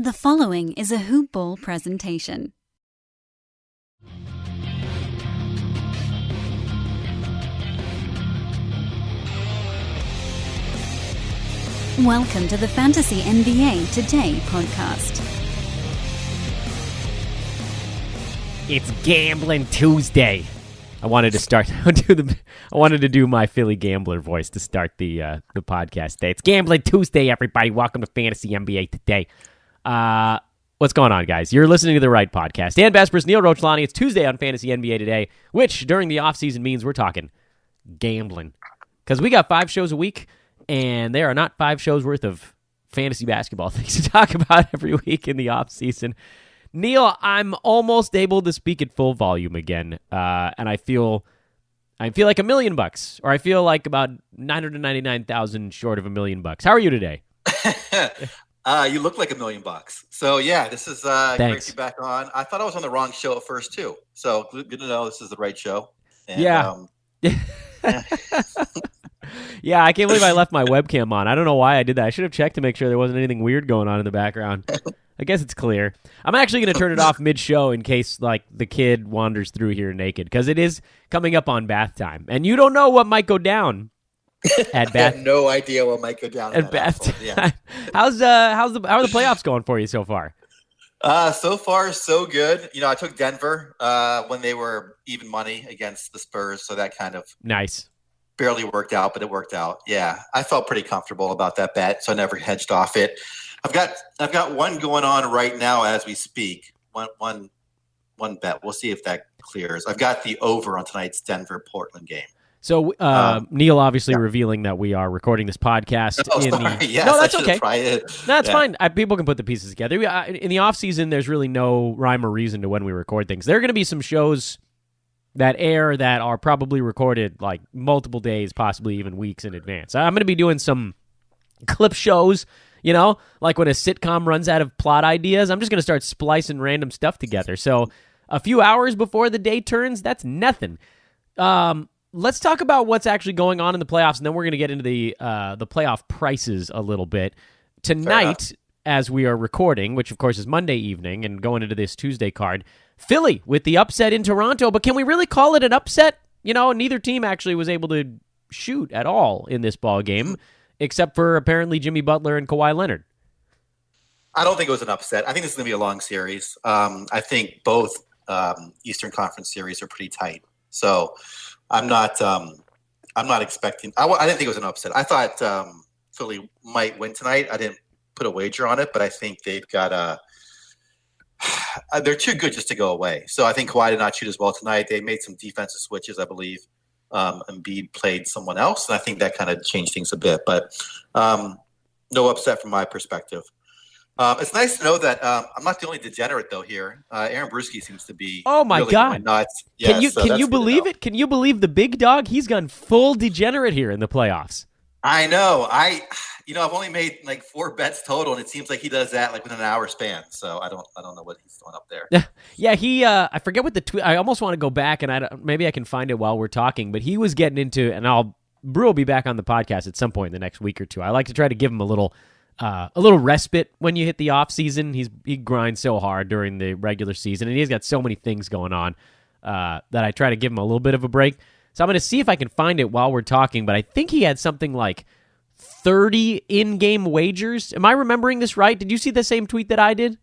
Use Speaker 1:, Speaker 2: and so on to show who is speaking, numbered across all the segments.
Speaker 1: The following is a Hoop Ball presentation. Welcome to the Fantasy NBA Today podcast.
Speaker 2: It's Gambling Tuesday. I wanted to do my Philly gambler voice to start the podcast today. It's Gambling Tuesday, everybody. Welcome to Fantasy NBA Today. What's going on, guys? You're listening to the right podcast. Dan Besbris, Neil Rochlani. It's Tuesday on Fantasy NBA Today, which during the offseason means we're talking gambling. Because we got 5 shows a week, and there are not 5 shows worth of fantasy basketball things to talk about every week in the offseason. Neil, I'm almost able to speak at full volume again, and I feel like $1 million, or I feel like about 999,000 short of $1 million. How are you today?
Speaker 3: You look like $1 million. So yeah, this is great to be back on. I thought I was on the wrong show at first too. So good to know this is the right show. And,
Speaker 2: yeah. Yeah, I can't believe I left my webcam on. I don't know why I did that. I should have checked to make sure there wasn't anything weird going on in the background. I guess it's clear. I'm actually going to turn it off mid-show in case like the kid wanders through here naked, because it is coming up on bath time, and you don't know what might go down at bath.
Speaker 3: I have no idea what might go down
Speaker 2: at bath time. Yeah. How are the playoffs going for you so far?
Speaker 3: So far, so good. You know, I took Denver when they were even money against the Spurs, so that kind of
Speaker 2: nice.
Speaker 3: Barely worked out, but it worked out. Yeah, I felt pretty comfortable about that bet, so I never hedged off it. I've got one going on right now as we speak. One bet. We'll see if that clears. I've got the over on tonight's Denver-Portland game.
Speaker 2: So Neil obviously revealing that we are recording this podcast.
Speaker 3: Oh, sorry. Yes,
Speaker 2: no, that's okay. That's fine.
Speaker 3: People
Speaker 2: can put the pieces together. In the off-season, there's really no rhyme or reason to when we record things. There are going to be some shows that air that are probably recorded like multiple days, possibly even weeks in advance. I'm going to be doing some clip shows, you know, like when a sitcom runs out of plot ideas. I'm just going to start splicing random stuff together. So a few hours before the day turns, that's nothing. Let's talk about what's actually going on in the playoffs, and then we're going to get into the playoff prices a little bit. Tonight, as we are recording, which of course is Monday evening and going into this Tuesday card, Philly with the upset in Toronto, but can we really call it an upset? You know, neither team actually was able to shoot at all in this ball game, except for apparently Jimmy Butler and Kawhi Leonard.
Speaker 3: I don't think it was an upset. I think this is going to be a long series. I think both Eastern Conference series are pretty tight. So I'm not expecting. I didn't think it was an upset. I thought Philly might win tonight. I didn't put a wager on it, but I think they've got they're too good just to go away. So I think Kawhi did not shoot as well tonight. They made some defensive switches, I believe. Embiid played someone else, and I think that kind of changed things a bit. But no upset from my perspective. It's nice to know that I'm not the only degenerate though here. Aaron Brewski seems to be.
Speaker 2: Oh my
Speaker 3: really
Speaker 2: God!
Speaker 3: Nuts.
Speaker 2: Can
Speaker 3: Yeah,
Speaker 2: you believe it? Can you believe the big dog? He's gone full degenerate here in the playoffs.
Speaker 3: I know. I've only made like 4 bets total, and it seems like he does that like within an hour span. So I don't know what he's doing up there.
Speaker 2: Yeah, he. I forget what the tweet. I almost want to go back and maybe I can find it while we're talking. But he was getting into, and Brew will be back on the podcast at some point in the next week or two. I like to try to give him a little respite when you hit the off season. He grinds so hard during the regular season, and he's got so many things going on that I try to give him a little bit of a break. So I'm going to see if I can find it while we're talking, but I think he had something like 30 in-game wagers. Am I remembering this right? Did you see the same tweet that I did?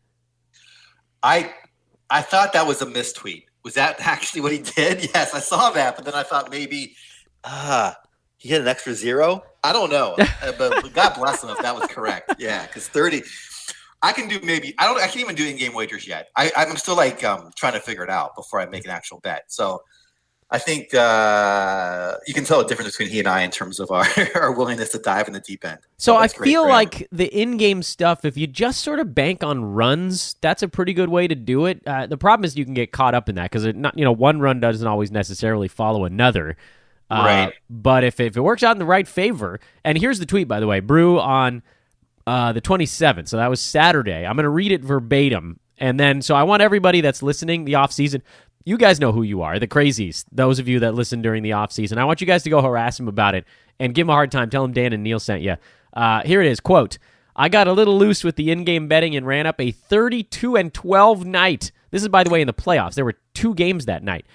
Speaker 3: I thought that was a mistweet. Was that actually what he did? Yes, I saw that, but then I thought maybe he hit an extra 0. I don't know, but God bless him if that was correct. Yeah, because 30, I can do maybe. I can't even do in-game wagers yet. I'm still like trying to figure it out before I make an actual bet. So I think you can tell the difference between he and I in terms of our willingness to dive in the deep end.
Speaker 2: So I feel like the in-game stuff, if you just sort of bank on runs, that's a pretty good way to do it. The problem is you can get caught up in that because one run doesn't always necessarily follow another.
Speaker 3: Right.
Speaker 2: But if it works out in the right favor, and here's the tweet, by the way, Brew on the 27th, so that was Saturday. I'm going to read it verbatim. And then, so I want everybody that's listening the offseason, you guys know who you are, the crazies, those of you that listen during the offseason. I want you guys to go harass him about it and give him a hard time. Tell him Dan and Neil sent you. Here it is, quote, I got a little loose with the in-game betting and ran up a 32-12 night. This is, by the way, in the playoffs. There were 2 games that night,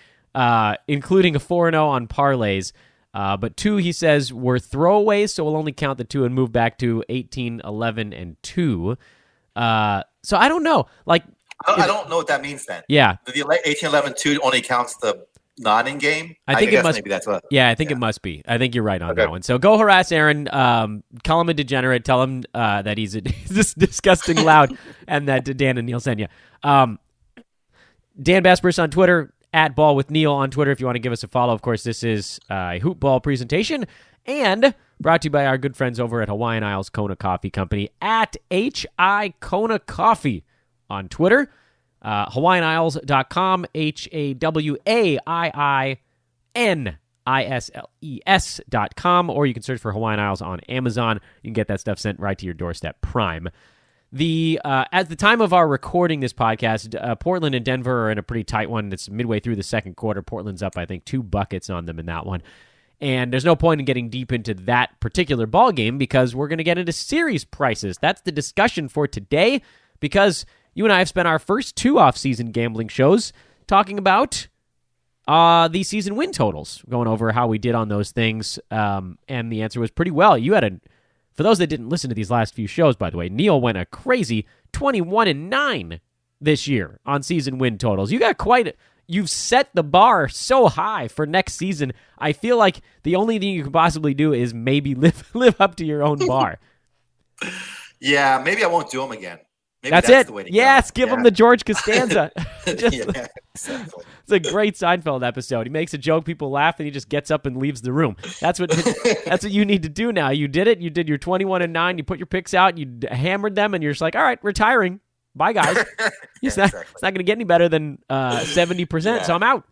Speaker 2: including a 4-0 on parlays. But 2, he says, were throwaways, so we'll only count the 2 and move back to 18, 11, and 2. So I don't know. Like,
Speaker 3: I don't know what that means then.
Speaker 2: Yeah.
Speaker 3: The 18, 11, 2 only counts the not in game.
Speaker 2: I think it must.
Speaker 3: Maybe that's what.
Speaker 2: Yeah, I think it must be. I think you're right on that one. So go harass Aaron. Call him a degenerate. Tell him that he's just disgusting loud, and that Dan and Neil sent you. Dan Besbris on Twitter, @BallWithNeil on Twitter. If you want to give us a follow, of course, this is a Hoop Ball presentation, and brought to you by our good friends over at Hawaiian Isles Kona Coffee Company @HI Kona Coffee on Twitter. HawaiianIsles.com, HawaiianIsles.com, or you can search for Hawaiian Isles on Amazon. You can get that stuff sent right to your doorstep. Prime. At the time of our recording this podcast, Portland and Denver are in a pretty tight one. It's midway through the second quarter. Portland's up, I think, 2 buckets on them in that one. And there's no point in getting deep into that particular ball game because we're going to get into series prices. That's the discussion for today, because you and I have spent our first 2 off-season gambling shows talking about the season win totals, going over how we did on those things, and the answer was pretty well. You had for those that didn't listen to these last few shows, by the way, Neil went a crazy 21-9 this year on season win totals. You've set the bar so high for next season. I feel like the only thing you can possibly do is maybe live up to your own bar.
Speaker 3: Yeah, maybe I won't do them again. Maybe
Speaker 2: that's it.
Speaker 3: The way to
Speaker 2: yes,
Speaker 3: go.
Speaker 2: give him the George Costanza.
Speaker 3: Exactly.
Speaker 2: It's a great Seinfeld episode. He makes a joke, people laugh, and he just gets up and leaves the room. That's what you need to do now. You did it. You did your 21-9. You put your picks out. You hammered them, and you're just like, all right, retiring. Bye, guys. It's not going to get any better than 70%, so I'm out.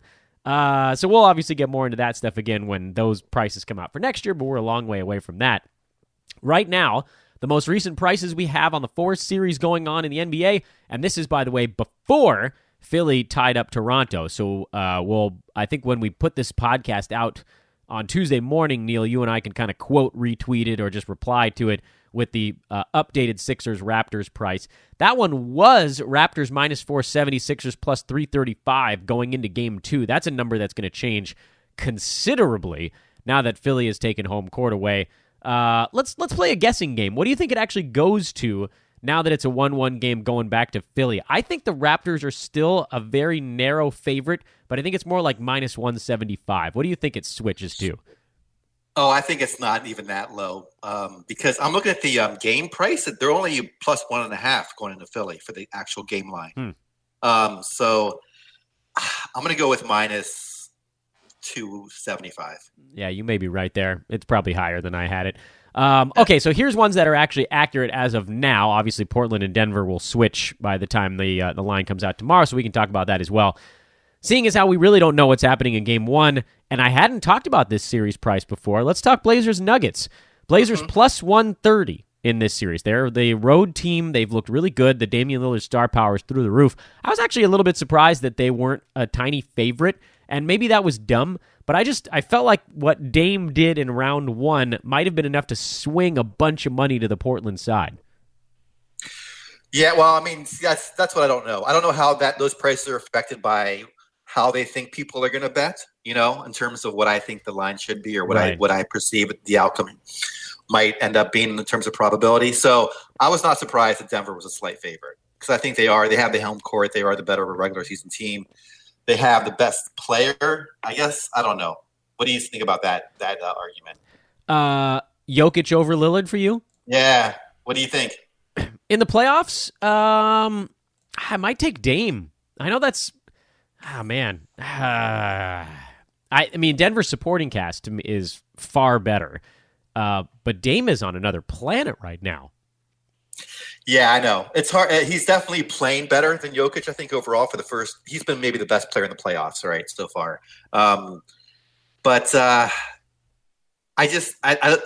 Speaker 2: So we'll obviously get more into that stuff again when those prices come out for next year, but we're a long way away from that. Right now, the most recent prices we have on the 4 series going on in the NBA, and this is, by the way, before Philly tied up Toronto. So I think when we put this podcast out on Tuesday morning, Neil, you and I can kind of quote retweet it or just reply to it with the updated Sixers-Raptors price. That one was Raptors -470, Sixers +335 going into Game 2. That's a number that's going to change considerably now that Philly has taken home court away. Let's play a guessing game. What do you think it actually goes to now that it's a 1-1 game going back to Philly? I think the Raptors are still a very narrow favorite, but I think it's more like -175. What do you think it switches to?
Speaker 3: Oh, I think it's not even that low because I'm looking at the game price. They're only +1.5 going into Philly for the actual game line. So I'm going to go with -275.
Speaker 2: Yeah, you may be right there. It's probably higher than I had it. Okay, so here's ones that are actually accurate as of now. Obviously, Portland and Denver will switch by the time the line comes out tomorrow, so we can talk about that as well. Seeing as how we really don't know what's happening in Game 1, and I hadn't talked about this series price before, let's talk Blazers-Nuggets. Blazers +130 in this series. They're the road team. They've looked really good. The Damian Lillard star power is through the roof. I was actually a little bit surprised that they weren't a tiny favorite, and maybe that was dumb, but I felt like what Dame did in round 1 might have been enough to swing a bunch of money to the Portland side.
Speaker 3: Yeah, well, I mean, that's what I don't know. I don't know how those prices are affected by how they think people are going to bet, in terms of what I think the line should be or what I perceive the outcome might end up being in terms of probability. So I was not surprised that Denver was a slight favorite because I think they have the home court. They are the better regular season team. They have the best player, I guess. I don't know. What do you think about that argument?
Speaker 2: Jokic over Lillard for you?
Speaker 3: Yeah. What do you think?
Speaker 2: In the playoffs, I might take Dame. I know that's... Oh, man. I mean, Denver's supporting cast to me is far better. But Dame is on another planet right now.
Speaker 3: Yeah, I know. It's hard. He's definitely playing better than Jokic, I think, overall for the first. He's been maybe the best player in the playoffs, right, so far. But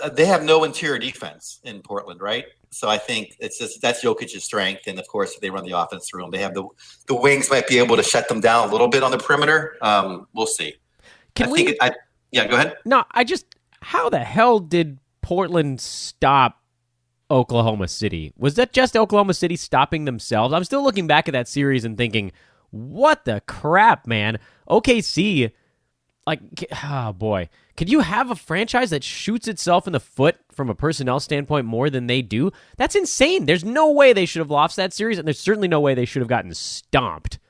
Speaker 3: they have no interior defense in Portland, right? So I think that's Jokic's strength, and of course, if they run the offense through him, they have the wings might be able to shut them down a little bit on the perimeter. We'll see. Go ahead.
Speaker 2: No, how the hell did Portland stop Oklahoma City. Was that just Oklahoma City stopping themselves? I'm still looking back at that series and thinking, what the crap, man? OKC, like, oh boy. Could you have a franchise that shoots itself in the foot from a personnel standpoint more than they do? That's insane. There's no way they should have lost that series, and there's certainly no way they should have gotten stomped.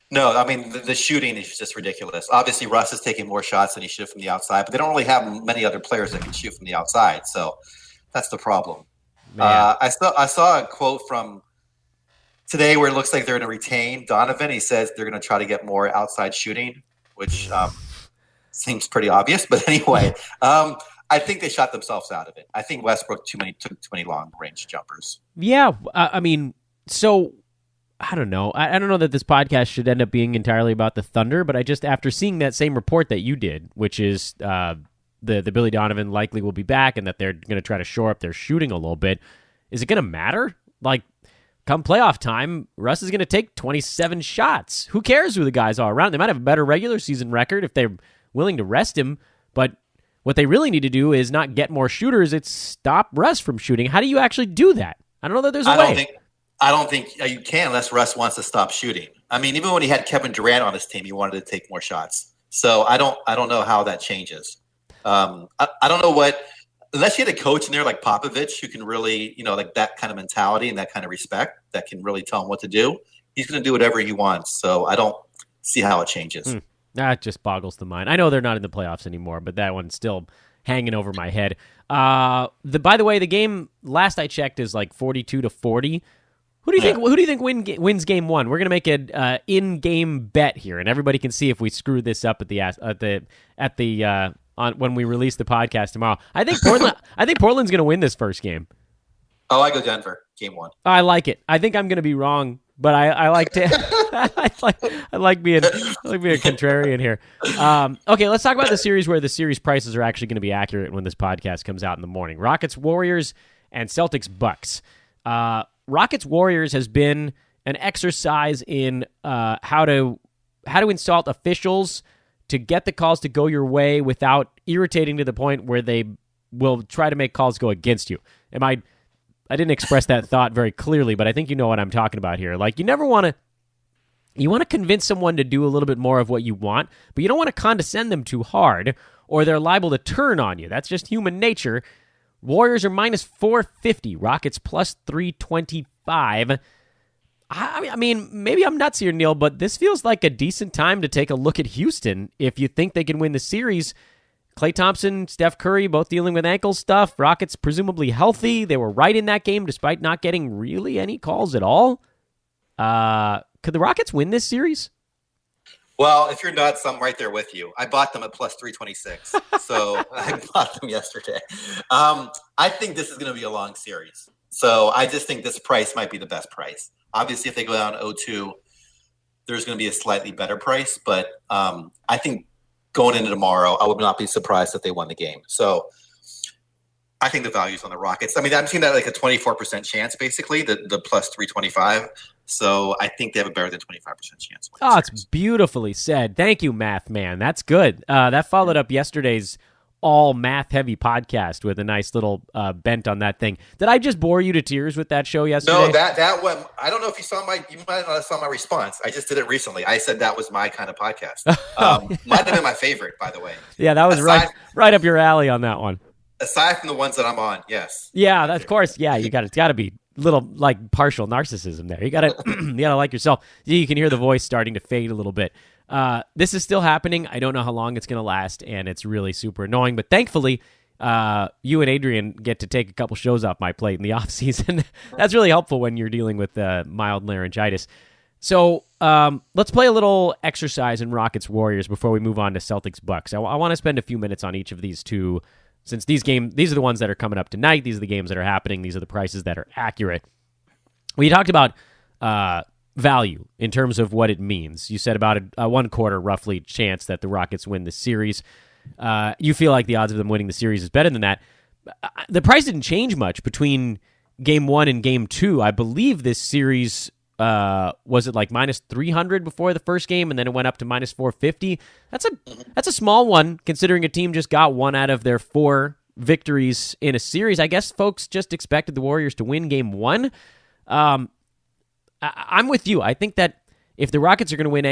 Speaker 3: No, I mean, the shooting is just ridiculous. Obviously, Russ is taking more shots than he should from the outside, but they don't really have many other players that can shoot from the outside, so that's the problem. I saw a quote from today where it looks like they're going to retain Donovan. He says they're going to try to get more outside shooting, which seems pretty obvious. But anyway, I think they shot themselves out of it. I think Westbrook took too many long-range jumpers.
Speaker 2: Yeah, I mean, so I don't know. I don't know that this podcast should end up being entirely about the Thunder, but I just, after seeing that same report that you did, which is the Billy Donovan likely will be back and that they're going to try to shore up their shooting a little bit, is it going to matter? Like, come playoff time, Russ is going to take 27 shots. Who cares who the guys are around? They might have a better regular season record if they're willing to rest him, but what they really need to do is not get more shooters, it's stop Russ from shooting. How do you actually do that? I don't know that there's a way.
Speaker 3: I don't think you can unless Russ wants to stop shooting. I mean, even when he had Kevin Durant on his team, he wanted to take more shots. So I don't know how that changes. I don't know what – unless you had a coach in there like Popovich who can really, like that kind of mentality and that kind of respect that can really tell him what to do, he's going to do whatever he wants. So I don't see how it changes.
Speaker 2: That just boggles the mind. I know they're not in the playoffs anymore, but that one's still hanging over my head. By the way, the game last I checked is like 42-40. Who do you think wins game one? We're gonna make an in-game bet here, and everybody can see if we screw this up when we release the podcast tomorrow. I think Portland's gonna win this first game.
Speaker 3: Oh, I go Denver, game one.
Speaker 2: I like it. I think I'm gonna be wrong, but I like to. I like being a contrarian here. Okay, let's talk about the series where the series prices are actually going to be accurate when this podcast comes out in the morning. Rockets Warriors and Celtics Bucks. Rockets Warriors has been an exercise in how to insult officials to get the calls to go your way without irritating to the point where they will try to make calls go against you. I didn't express that thought very clearly, but I think you know what I'm talking about here. Like, you want to convince someone to do a little bit more of what you want, but you don't want to condescend them too hard, or they're liable to turn on you. That's just human nature. Warriors are minus 450. Rockets plus 325. I mean, maybe I'm nuts here, Neil, but this feels like a decent time to take a look at Houston if you think they can win the series. Klay Thompson, Steph Curry, both dealing with ankle stuff. Rockets presumably healthy. They were right in that game despite not getting really any calls at all. Could the Rockets win this series?
Speaker 3: Well, if you're nuts, I'm right there with you. I bought them at plus 326. So I bought them yesterday. I think this is going to be a long series. So I just think this price might be the best price. Obviously, if they go down 0-2, there's going to be a slightly better price. But I think going into tomorrow, I would not be surprised if they won the game. So I think the value's on the Rockets. I mean, I'm seeing that like a 24% chance, basically, the plus 325. So I think they have a better than 25% chance.
Speaker 2: Oh, it's beautifully said. Thank you, Math Man. That's good. That followed up yesterday's all math-heavy podcast with a nice little bent on that thing. Did I just bore you to tears with that show yesterday?
Speaker 3: No, that one. I don't know if you might not have saw my response. I just did it recently. I said that was my kind of podcast. Might have been my favorite, by the way.
Speaker 2: Yeah, that was right up your alley on that one.
Speaker 3: Aside from the ones that I'm on, yes.
Speaker 2: Yeah, of course. Yeah, it's got to be little like partial narcissism there. You gotta like yourself. You can hear the voice starting to fade a little bit. This is still happening. I don't know how long it's gonna last, and it's really super annoying. But thankfully, you and Adrian get to take a couple shows off my plate in the off season. That's really helpful when you're dealing with mild laryngitis. So let's play a little exercise in Rockets Warriors before we move on to Celtics Bucks. I want to spend a few minutes on each of these two. Since these are the ones that are coming up tonight, these are the games that are happening, these are the prices that are accurate. We talked about value in terms of what it means. You said about a 1/4 roughly chance that the Rockets win the series. You feel like the odds of them winning the series is better than that. The price didn't change much between game 1 and game 2. I believe this series was it like minus 300 before the first game, and then it went up to minus 450. That's a small one considering a team just got one out of their 4 victories in a series. I guess folks just expected the Warriors to win game one. I'm with you. I think that if the Rockets are going to win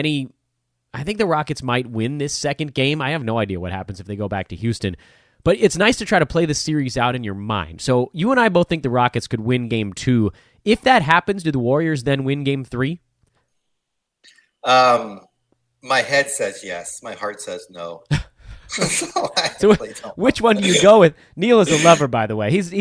Speaker 2: I think the Rockets might win this second game. I have no idea what happens if they go back to Houston. But it's nice to try to play the series out in your mind. So you and I both think the Rockets could win game two. If that happens, do the Warriors then win game three?
Speaker 3: My head says yes. My heart says no.
Speaker 2: So which one do you go with? Neil is a lover, by the way. He's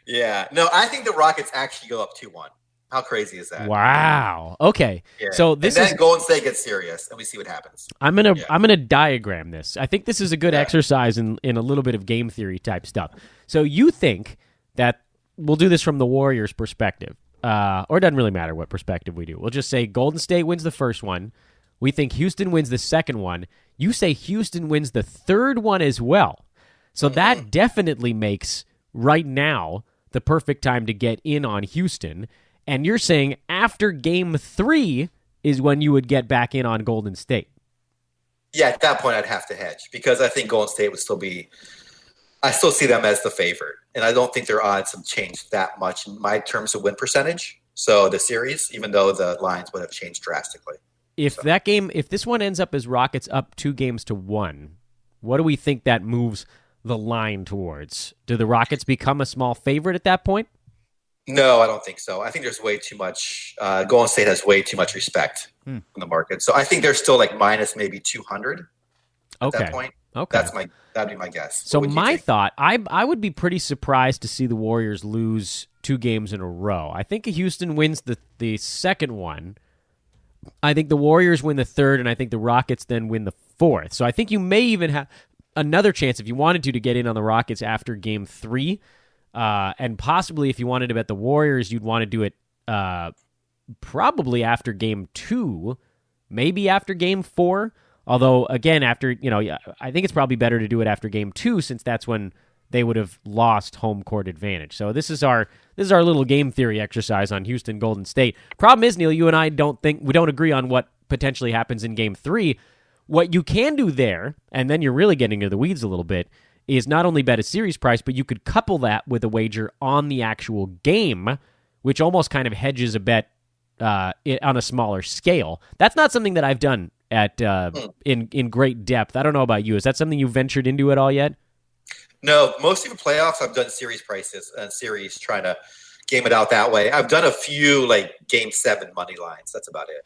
Speaker 3: yeah. No, I think the Rockets actually go up 2-1. How crazy is that?
Speaker 2: Wow. Okay.
Speaker 3: Yeah.
Speaker 2: So this
Speaker 3: and then
Speaker 2: is
Speaker 3: Golden State gets serious, and we see what happens.
Speaker 2: I'm gonna diagram this. I think this is a good exercise in a little bit of game theory type stuff. So you think that we'll do this from the Warriors' perspective, or it doesn't really matter what perspective we do. We'll just say Golden State wins the first one. We think Houston wins the second one. You say Houston wins the third one as well. So that definitely makes right now the perfect time to get in on Houston. And you're saying after game three is when you would get back in on Golden State.
Speaker 3: Yeah, at that point I'd have to hedge because I think Golden State would still be – I still see them as the favorite. And I don't think their odds have changed that much in my terms of win percentage. So the series, even though the lines would have changed drastically.
Speaker 2: If this one ends up as Rockets up 2-1, what do we think that moves the line towards? Do the Rockets become a small favorite at that point?
Speaker 3: No, I don't think so. I think there's way too much. Golden State has way too much respect from the market. So I think they're still like minus maybe 200 at that point.
Speaker 2: Okay.
Speaker 3: That'd be my guess.
Speaker 2: So my thought, I would be pretty surprised to see the Warriors lose 2 games in a row. I think Houston wins the second one. I think the Warriors win the third, and I think the Rockets then win the fourth. So I think you may even have another chance if you wanted to get in on the Rockets after game 3. And possibly if you wanted to bet the Warriors, you'd want to do it probably after game 2, maybe after game 4. Although, again, I think it's probably better to do it after game 2 since that's when they would have lost home court advantage. So this is our little game theory exercise on Houston Golden State. Problem is, Neil, you and I don't agree on what potentially happens in game 3. What you can do there, and then you're really getting into the weeds a little bit, is not only bet a series price, but you could couple that with a wager on the actual game, which almost kind of hedges a bet on a smaller scale. That's not something that I've done at in great depth. I don't know about you. Is that something you've ventured into at all yet?
Speaker 3: No, most of the playoffs I've done series prices and series trying to game it out that way. I've done a few like game 7 money lines. That's about it.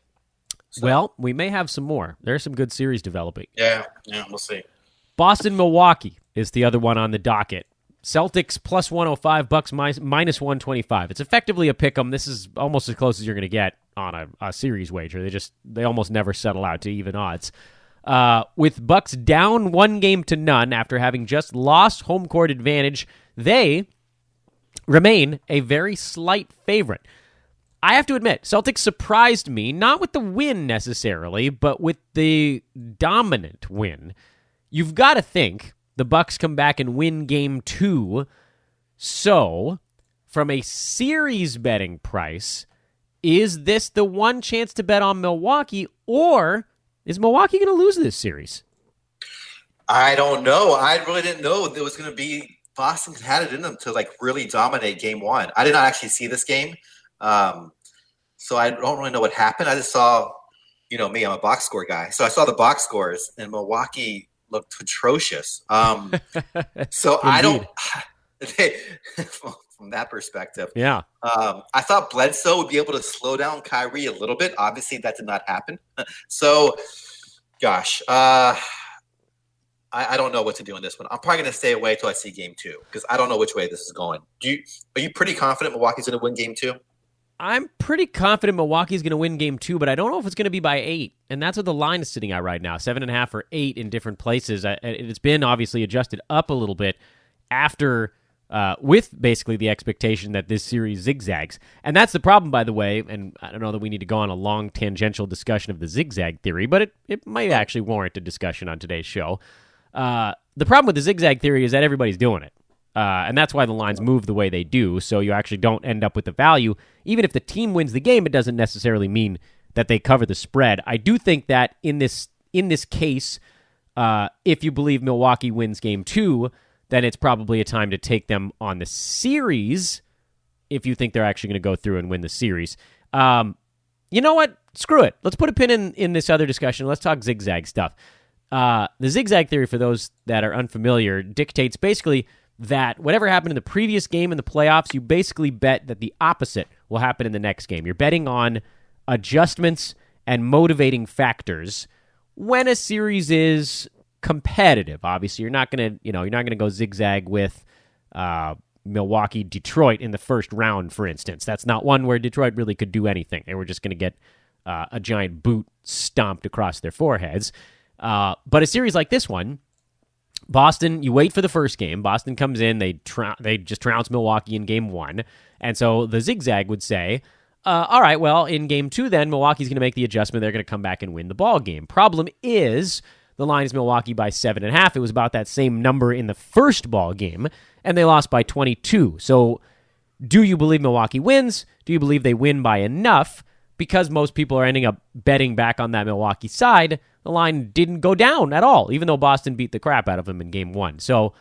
Speaker 3: So.
Speaker 2: Well, we may have some more. There's some good series developing.
Speaker 3: Yeah, we'll see.
Speaker 2: Boston, Milwaukee is the other one on the docket. Celtics plus 105, Bucks minus 125. It's effectively a pick 'em. This is almost as close as you're going to get on a series wager. They almost never settle out to even odds. With Bucks down 1-0 after having just lost home court advantage, they remain a very slight favorite. I have to admit, Celtics surprised me, not with the win necessarily, but with the dominant win. You've got to think the Bucks come back and win game 2. So, from a series betting price, is this the one chance to bet on Milwaukee, or is Milwaukee going to lose this series?
Speaker 3: I don't know. I really didn't know there was going to be Boston had it in them to like really dominate game 1. I did not actually see this game. So I don't really know what happened. I just saw, me, I'm a box score guy. So I saw the box scores and Milwaukee looked atrocious. So I don't, from that perspective.
Speaker 2: Yeah.
Speaker 3: I thought Bledsoe would be able to slow down Kyrie a little bit. Obviously that did not happen. So gosh, I don't know what to do in this one. I'm probably going to stay away until I see game 2 because I don't know which way this is going. Are you pretty confident Milwaukee's going to win game 2?
Speaker 2: I'm pretty confident Milwaukee's going to win game 2, but I don't know if it's going to be by 8. And that's what the line is sitting at right now, 7.5 or 8 in different places. It's been obviously adjusted up a little bit after, with basically the expectation that this series zigzags. And that's the problem, by the way, and I don't know that we need to go on a long tangential discussion of the zigzag theory, but it might actually warrant a discussion on today's show. The problem with the zigzag theory is that everybody's doing it. And that's why the lines move the way they do, so you actually don't end up with the value. Even if the team wins the game, it doesn't necessarily mean that they cover the spread. I do think that in this case, if you believe Milwaukee wins game 2, then it's probably a time to take them on the series if you think they're actually going to go through and win the series. You know what? Screw it. Let's put a pin in this other discussion. Let's talk zigzag stuff. The zigzag theory, for those that are unfamiliar, dictates basically that whatever happened in the previous game in the playoffs, you basically bet that the opposite will happen in the next game. You're betting on adjustments and motivating factors when a series is competitive. Obviously, you're not going to go zigzag with Milwaukee, Detroit in the first round, for instance. That's not one where Detroit really could do anything. They were just going to get a giant boot stomped across their foreheads. But a series like this one, Boston, you wait for the first game. Boston comes in, they just trounce Milwaukee in game 1. And so the zigzag would say, all right, well, in game 2 then, Milwaukee's going to make the adjustment. They're going to come back and win the ball game. Problem is, the line is Milwaukee by 7.5. It was about that same number in the first ball game, and they lost by 22. So do you believe Milwaukee wins? Do you believe they win by enough? Because most people are ending up betting back on that Milwaukee side, the line didn't go down at all, even though Boston beat the crap out of them in game 1. So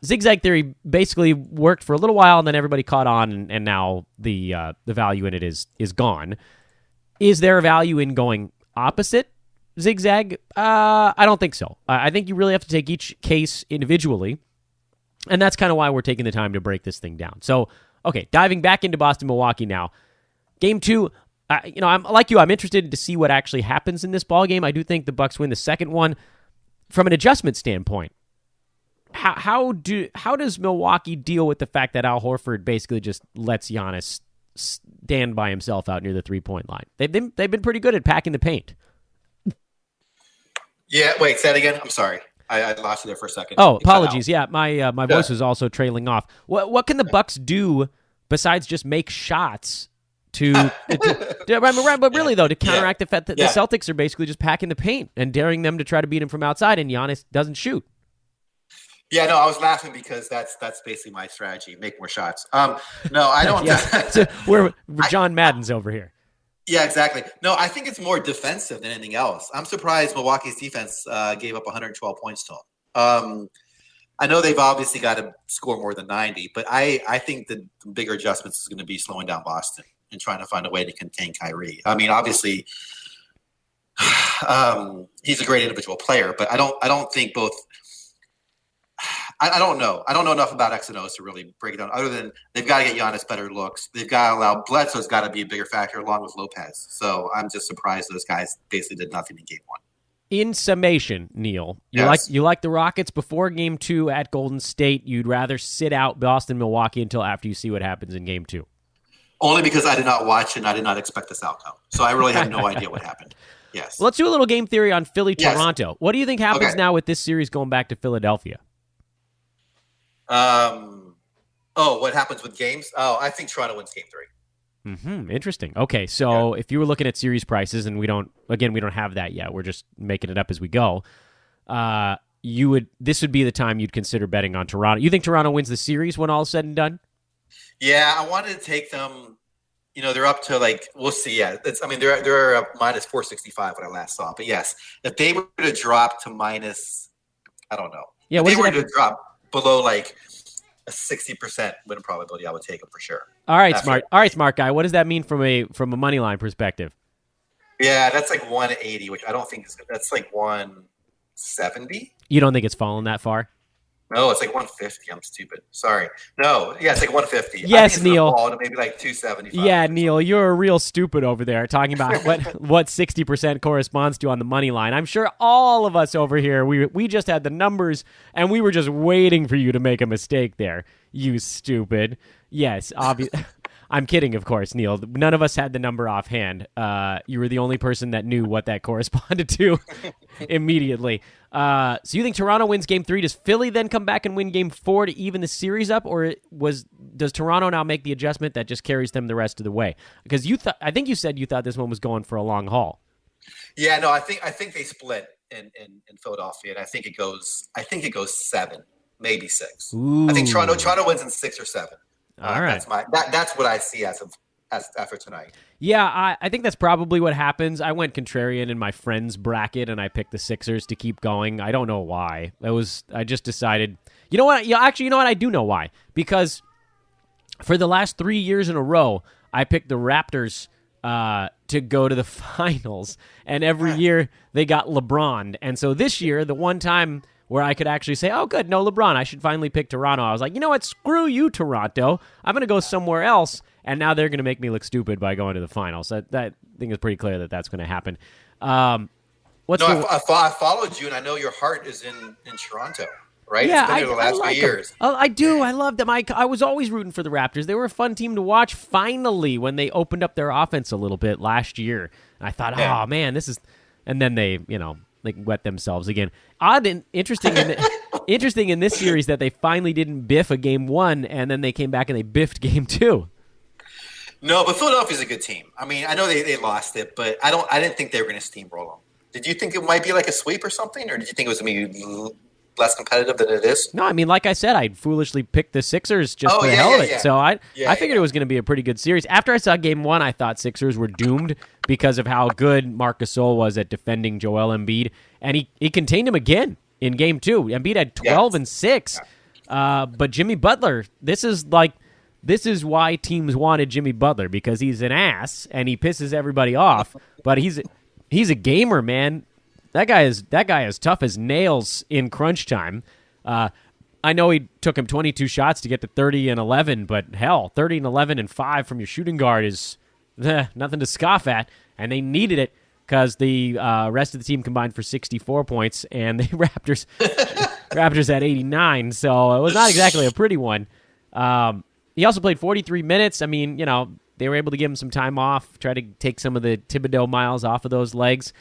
Speaker 2: zigzag theory basically worked for a little while, and then everybody caught on, and now the value in it is gone. Is there a value in going opposite zigzag? I don't think so. I think you really have to take each case individually, and that's kind of why we're taking the time to break this thing down. So, okay, diving back into Boston-Milwaukee now. Game 2, I'm like you. I'm interested to see what actually happens in this ball game. I do think the Bucks win the second one. From an adjustment standpoint, how does Milwaukee deal with the fact that Al Horford basically just lets Giannis stand by himself out near the 3-point line? They've been pretty good at packing the paint.
Speaker 3: Yeah, wait, say that again. I'm sorry. I lost you there for a second.
Speaker 2: Oh, apologies. Yeah, my voice was also trailing off. What can the Bucks do besides just make shots to counteract the fact that the Celtics are basically just packing the paint and daring them to try to beat him from outside, and Giannis doesn't shoot?
Speaker 3: Yeah, no, I was laughing because that's basically my strategy: make more shots. No, I don't.
Speaker 2: So we're John Madden's over here.
Speaker 3: Yeah, exactly. No, I think it's more defensive than anything else. I'm surprised Milwaukee's defense gave up 112 points to them. I know they've obviously got to score more than 90, but I think the bigger adjustments is going to be slowing down Boston and trying to find a way to contain Kyrie. I mean, obviously, he's a great individual player, but I don't think both. I don't know. I don't know enough about X and O's to really break it down, other than they've got to get Giannis better looks. They've got to allow Bledsoe's got to be a bigger factor along with Lopez. So I'm just surprised those guys basically did nothing in game 1.
Speaker 2: In summation, Neil, you like the Rockets before game 2 at Golden State. You'd rather sit out Boston, Milwaukee until after you see what happens in game 2.
Speaker 3: Only because I did not watch and I did not expect this outcome. So I really have no idea what happened. Yes.
Speaker 2: Well, let's do a little game theory on Philly-Toronto. Yes. What do you think happens now with this series going back to Philadelphia?
Speaker 3: What happens with games? Oh, I think Toronto wins game 3.
Speaker 2: Interesting. Okay, so if you were looking at series prices, and we don't have that yet. We're just making it up as we go. This would be the time you'd consider betting on Toronto. You think Toronto wins the series when all is said and done?
Speaker 3: Yeah, I wanted to take them. They're up to we'll see. Yeah, they're up minus 465 when I last saw. But yes, if they were to drop to minus, I don't know.
Speaker 2: Yeah,
Speaker 3: if they were to drop below a 60% win probability, I would take them for sure.
Speaker 2: All right, smart guy. What does that mean from a money line perspective?
Speaker 3: Yeah, that's 180, which I don't think is good. That's 170.
Speaker 2: You don't think it's fallen that far?
Speaker 3: No, it's 150. I'm stupid. Sorry. No, yeah, it's 150.
Speaker 2: Yes, Neil.
Speaker 3: Fall to maybe 275.
Speaker 2: Yeah, Neil, you're a real stupid over there talking about what 60% corresponds to on the money line. I'm sure all of us over here, we just had the numbers and we were just waiting for you to make a mistake there. You stupid. Yes, obviously. I'm kidding, of course, Neil. None of us had the number offhand. You were the only person that knew what that corresponded to immediately. So you think Toronto wins game 3? Does Philly then come back and win game 4 to even the series up? Or does Toronto now make the adjustment that just carries them the rest of the way? Because I think you said you thought this one was going for a long haul.
Speaker 3: Yeah, no, I think they split in Philadelphia, and I think it goes 7, maybe 6.
Speaker 2: Ooh.
Speaker 3: I think Toronto wins in 6 or 7.
Speaker 2: All right.
Speaker 3: That's what I see as after tonight.
Speaker 2: Yeah, I think that's probably what happens. I went contrarian in my friend's bracket, and I picked the Sixers to keep going. I don't know why. I just decided. You know what? Actually, you know what? I do know why. Because for the last 3 years in a row, I picked the Raptors to go to the finals, and every year they got LeBron. And so this year, the one time where I could actually say, oh, good, no LeBron, I should finally pick Toronto. I was like, you know what? Screw you, Toronto. I'm going to go somewhere else. And now they're going to make me look stupid by going to the finals. That I think is pretty clear that that's going to happen.
Speaker 3: I followed you, and I know your heart is in Toronto, right?
Speaker 2: Yeah,
Speaker 3: it's been there the last few years.
Speaker 2: I do. I love them. I was always rooting for the Raptors. They were a fun team to watch. Finally, when they opened up their offense a little bit last year, and I thought, oh man, this is. And then they wet themselves again. Odd and interesting. Interesting in this series that they finally didn't biff a game 1, and then they came back and they biffed game 2.
Speaker 3: No, but Philadelphia's a good team. I mean, I know they lost it, but I didn't think they were going to steamroll them. Did you think it might be like a sweep or something, or did you think it was going to be less competitive than it is?
Speaker 2: No, I mean, like I said, I foolishly picked the Sixers just for the hell of it. Yeah. So I figured it was going to be a pretty good series. After I saw game 1, I thought Sixers were doomed because of how good Marc Gasol was at defending Joel Embiid, and he contained him again in game 2. Embiid had 12 and 6, but Jimmy Butler, this is why teams wanted Jimmy Butler, because he's an ass and he pisses everybody off. But he's a gamer, man. That guy is tough as nails in crunch time. I know he took him 22 shots to get to 30 and 11, but hell, 30 and 11 and 5 from your shooting guard is nothing to scoff at. And they needed it because the rest of the team combined for 64 points, and the Raptors had 89. So it was not exactly a pretty one. He also played 43 minutes. I mean, they were able to give him some time off, try to take some of the Thibodeau miles off of those legs.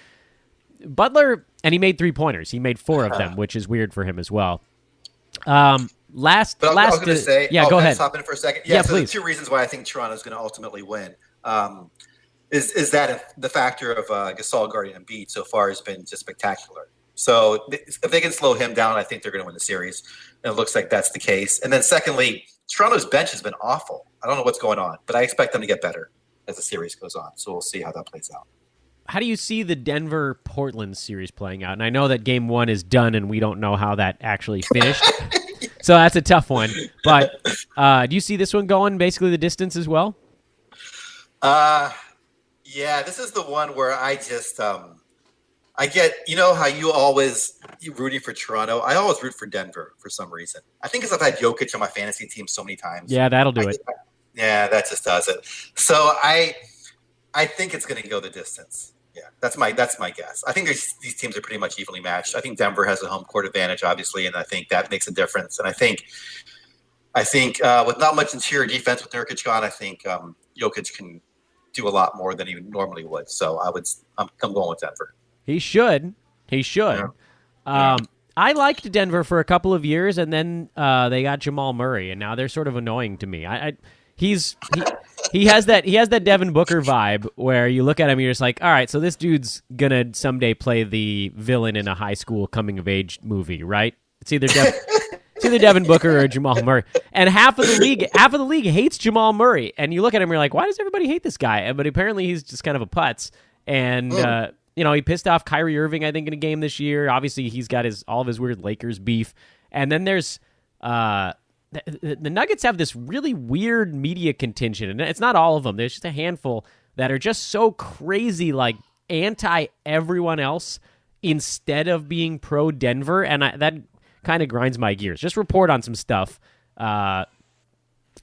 Speaker 2: Butler, and he made 3-pointers. He made 4 of them, which is weird for him as well.
Speaker 3: I was going to say,
Speaker 2: go ahead.
Speaker 3: Stop in for a second.
Speaker 2: Yeah,
Speaker 3: so
Speaker 2: please.
Speaker 3: The 2 reasons why I think Toronto's going to ultimately win is that the factor of Gasol guarding Embiid so far has been just spectacular. So if they can slow him down, I think they're going to win the series. And it looks like that's the case. And then secondly, Toronto's bench has been awful. I don't know what's going on, but I expect them to get better as the series goes on. So we'll see how that plays out.
Speaker 2: How do you see the Denver-Portland series playing out? And I know that game 1 is done, and we don't know how that actually finished. So that's a tough one. But do you see this one going basically the distance as well?
Speaker 3: Yeah, this is the one where I just I get, how you're rooting for Toronto. I always root for Denver for some reason. I think because I've had Jokic on my fantasy team so many times.
Speaker 2: Yeah, that'll do it.
Speaker 3: Yeah, that just does it. So I think it's going to go the distance. Yeah, that's my guess. I think these teams are pretty much evenly matched. I think Denver has a home court advantage, obviously, and I think that makes a difference. And I think with not much interior defense with Nurkic gone, I think Jokic can do a lot more than he normally would. So I'm going with Denver. He should.
Speaker 2: Yeah. I liked Denver for a couple of years, and then they got Jamal Murray, and now they're sort of annoying to me. He has that Devin Booker vibe where you look at him and you're just like, all right, so this dude's gonna someday play the villain in a high school coming of age movie, right? It's either Devin Booker or Jamal Murray, and half of the league hates Jamal Murray, and you look at him and you're like, why does everybody hate this guy? But apparently he's just kind of a putz, and he pissed off Kyrie Irving, I think, in a game this year. Obviously, he's got all of his weird Lakers beef, and then there's the Nuggets have this really weird media contingent, and it's not all of them. There's just a handful that are just so crazy, like anti everyone else instead of being pro Denver, and that kind of grinds my gears. Just report on some stuff. I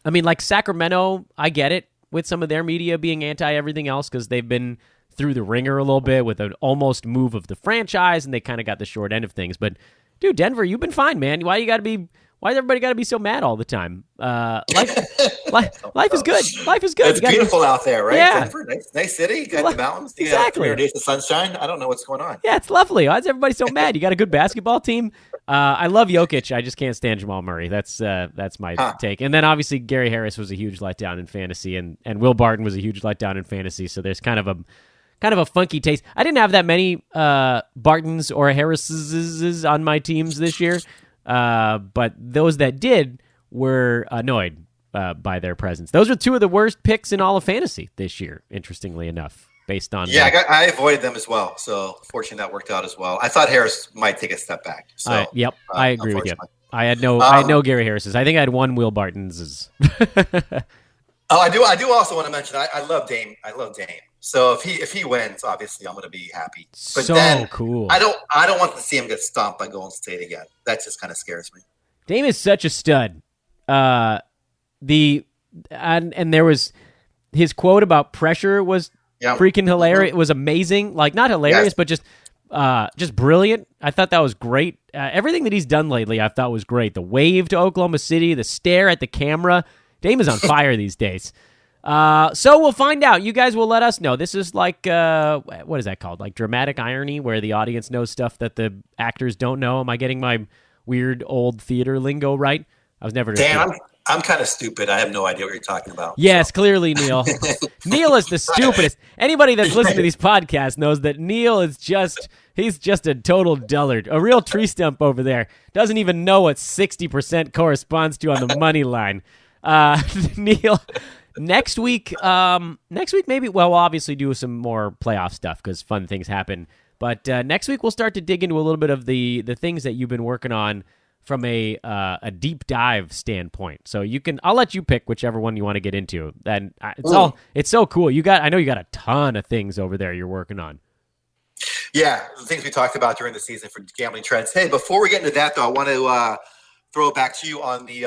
Speaker 2: mean, like Sacramento, I get it with some of their media being anti everything else because they've been through the ringer a little bit with an almost move of the franchise, and they kind of got the short end of things. But dude, Denver, you've been fine, man. Why does everybody got to be so mad all the time? Life is good. Life is good.
Speaker 3: It's beautiful out there, right?
Speaker 2: Yeah.
Speaker 3: Denver, nice city. You got the mountains. You got 300 days of sunshine. I don't know what's going on.
Speaker 2: Yeah, it's lovely. Why is everybody so mad? You got a good basketball team. I love Jokic. I just can't stand Jamal Murray. That's my take. And then obviously Gary Harris was a huge letdown in fantasy, and Will Barton was a huge letdown in fantasy. So there's kind of a funky taste. I didn't have that many Bartons or Harrises on my teams this year. But those that did were annoyed by their presence. Those are two of the worst picks in all of fantasy this year, interestingly enough, based on...
Speaker 3: I avoided them as well, so fortunately that worked out as well. I thought Harris might take a step back. So,
Speaker 2: I agree with you. I had no Gary Harris's. I think I had one Will Barton's.
Speaker 3: I do also want to mention I love Dame. I love Dame. So if he wins, obviously I'm going to be happy. But
Speaker 2: so
Speaker 3: then,
Speaker 2: cool.
Speaker 3: I don't want to see him get stomped by Golden State again. That just kind of scares me.
Speaker 2: Dame is such a stud. And there was his quote about pressure was freaking hilarious. It was amazing. Like, not hilarious, but just brilliant. I thought that was great. Everything that he's done lately, I thought was great. The wave to Oklahoma City, the stare at the camera. Dame is on fire these days. So we'll find out. You guys will let us know. This is like, what is that called? Like dramatic irony, where the audience knows stuff that the actors don't know. Am I getting my weird old theater lingo right? I was never...
Speaker 3: Dan, I'm kind of stupid. I have no idea what you're talking about.
Speaker 2: Yes, clearly, Neil. Neil is the stupidest. Anybody that's listening to these podcasts knows that Neil is he's just a total dullard. A real tree stump over there. Doesn't even know what 60% corresponds to on the money line. Neil, next week maybe, well, we'll obviously do some more playoff stuff because fun things happen. But next week we'll start to dig into a little bit of the things that you've been working on from a deep dive standpoint. So I'll let you pick whichever one you want to get into. And it's so cool. I know you got a ton of things over there you're working on.
Speaker 3: Yeah, the things we talked about during the season for Gambling Trends. Hey, before we get into that though, I want to throw it back to you on the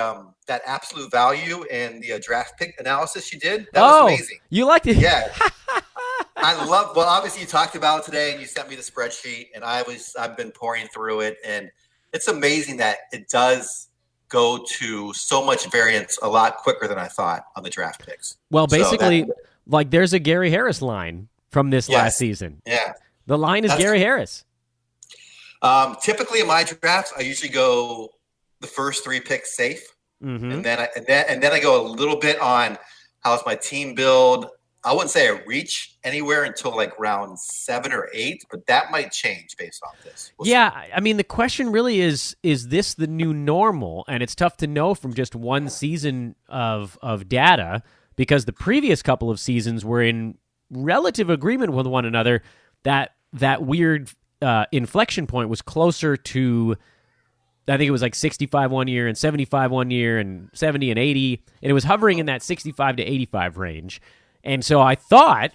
Speaker 3: that absolute value and the draft pick analysis you did. That was amazing.
Speaker 2: You liked it?
Speaker 3: Yeah. Well, obviously you talked about it today and you sent me the spreadsheet and I've been pouring through it, and it's amazing that it does go to so much variance a lot quicker than I thought on the draft picks.
Speaker 2: Well, basically, there's a Gary Harris line from this last season.
Speaker 3: Yeah.
Speaker 2: The line is Gary Harris.
Speaker 3: Typically in my drafts, I usually go the first 3 picks safe. Mm-hmm. And then I go a little bit on how's my team build. I wouldn't say I reach anywhere until like round 7 or 8, but that might change based on this. We'll see.
Speaker 2: I mean, the question really is this the new normal? And it's tough to know from just one season of data, because the previous couple of seasons were in relative agreement with one another that weird inflection point was closer to, I think it was like 65 one year and 75 one year and 70 and 80, and it was hovering in that 65 to 85 range. And so I thought,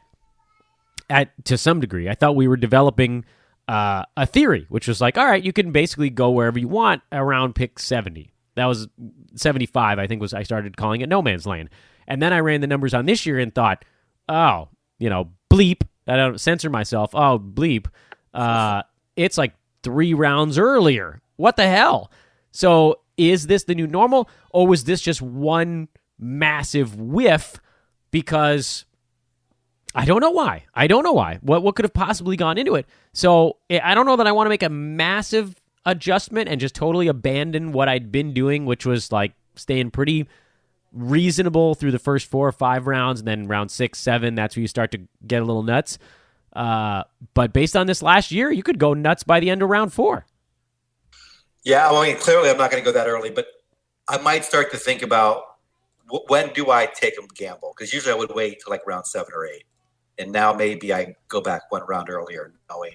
Speaker 2: to some degree, we were developing a theory, which was like, all right, you can basically go wherever you want around pick 70. That was 75, I think, I started calling it no man's land. And then I ran the numbers on this year and thought, bleep. I don't censor myself. Oh, bleep. It's like 3 rounds earlier. What the hell? So is this the new normal, or was this just one massive whiff? Because I don't know why. What could have possibly gone into it? So I don't know that I want to make a massive adjustment and just totally abandon what I'd been doing, which was like staying pretty reasonable through the first 4 or 5 rounds, and then round 6, 7, that's where you start to get a little nuts. But based on this last year, you could go nuts by the end of round 4.
Speaker 3: Yeah, I mean, clearly I'm not going to go that early, but I might start to think about when do I take a gamble? Because usually I would wait till like round 7 or 8. And now maybe I go back 1 round earlier, knowing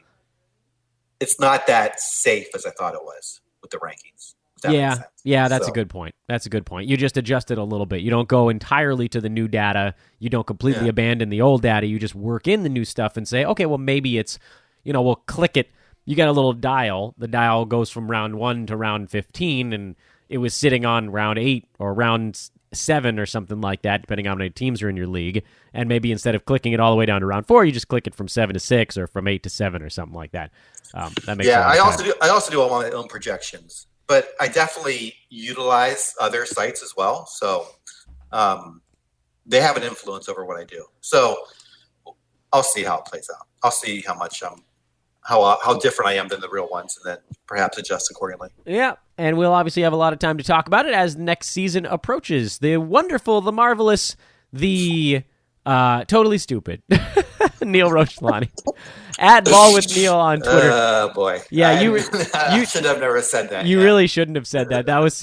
Speaker 3: it's not that safe as I thought it was with the rankings.
Speaker 2: Yeah, that's a good point. You just adjust it a little bit. You don't go entirely to the new data. You don't completely abandon the old data. You just work in the new stuff and say, okay, well, maybe it's, we'll click it. You got a little dial. The dial goes from round 1 to round 15, and it was sitting on round 8 or round 7 or something like that, depending on how many teams are in your league. And maybe instead of clicking it all the way down to round 4, you just click it from 7 to 6 or from 8 to 7 or something like that. That makes
Speaker 3: I also do all my own projections, but I definitely utilize other sites as well. So they have an influence over what I do. So I'll see how it plays out. I'll see how much how different I am than the real ones, and then perhaps adjust accordingly.
Speaker 2: Yeah, and we'll obviously have a lot of time to talk about it as next season approaches. The wonderful, the marvelous, the totally stupid. Neil Rochlani. At Ball with Neil on Twitter.
Speaker 3: Oh boy.
Speaker 2: Yeah,
Speaker 3: you should have never said that.
Speaker 2: You really shouldn't have said that. That was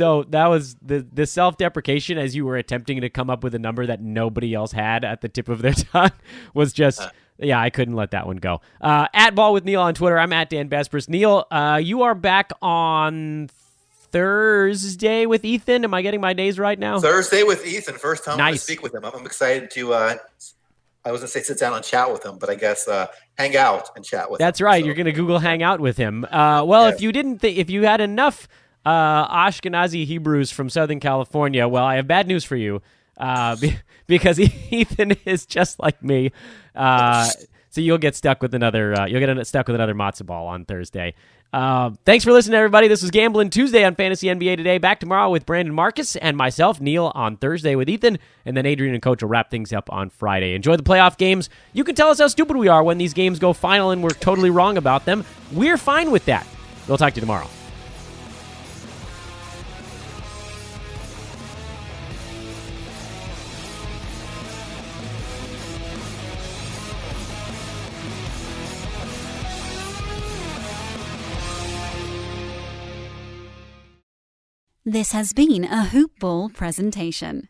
Speaker 2: the self-deprecation as you were attempting to come up with a number that nobody else had at the tip of their tongue was just I couldn't let that one go. At Ball with Neil on Twitter. I'm at Dan Besbris. Neil, you are back on Thursday with Ethan. Am I getting my days right now?
Speaker 3: Thursday with Ethan. First time I'm going to
Speaker 2: Nice.
Speaker 3: speak with him. I'm excited to, I was going to say sit down and chat with him, but I guess hang out and chat with him.
Speaker 2: That's right.
Speaker 3: So,
Speaker 2: You're going to Google Hangout with him. If you didn't if you had enough Ashkenazi Hebrews from Southern California, well, I have bad news for you because Ethan is just like me. So you'll get stuck with another matzo ball on Thursday. Thanks for listening, everybody. This was Gambling Tuesday on Fantasy NBA Today. Back tomorrow with Brandon Marcus and myself, Neil, on Thursday with Ethan, and then Adrian and Coach will wrap things up on Friday. Enjoy the playoff games. You can tell us how stupid we are when these games go final and we're totally wrong about them. We're fine with that. We'll talk to you tomorrow.
Speaker 1: This has been a Hoop Ball presentation.